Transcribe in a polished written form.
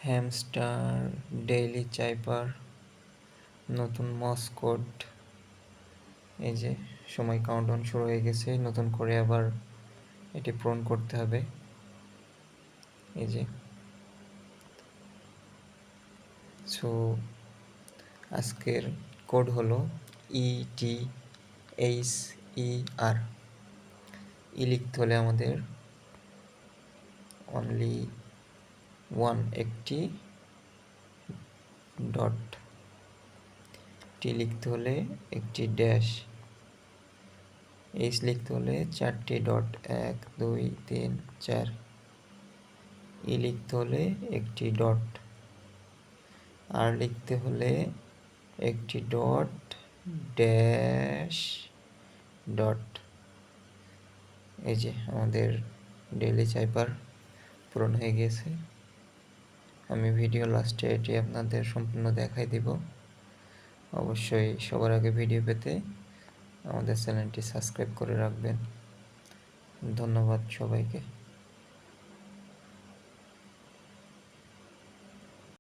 Hamster daily চাইপার নতুন মস code. এই যে সময় কাউন্টডাউন শুরু হয়ে গেছে, নতুন করে আবার এটি পূরণ করতে হবে। এই যে সো আজকের কোড হলো ETHER। লিখতে হলে আমাদের অনলি একটি ডট, লিখতে হলে একটি ড্যাশ, লিখতে হলে 4টি ডট, 1 2 3 4। লিখতে হলে একটি ডট, আর লিখতে হলে একটি ডট ড্যাশ ডট। এই যে আমাদের ডেইলি চাইপার পূরণ হয়ে গেছে। আমি ভিডিও লাস্টে এটি আপনাদের সম্পূর্ণ দেখাই দিব। অবশ্যই সবার আগে ভিডিও পেতে আমাদের চ্যানেলটি সাবস্ক্রাইব করে রাখবেন। ধন্যবাদ সবাইকে।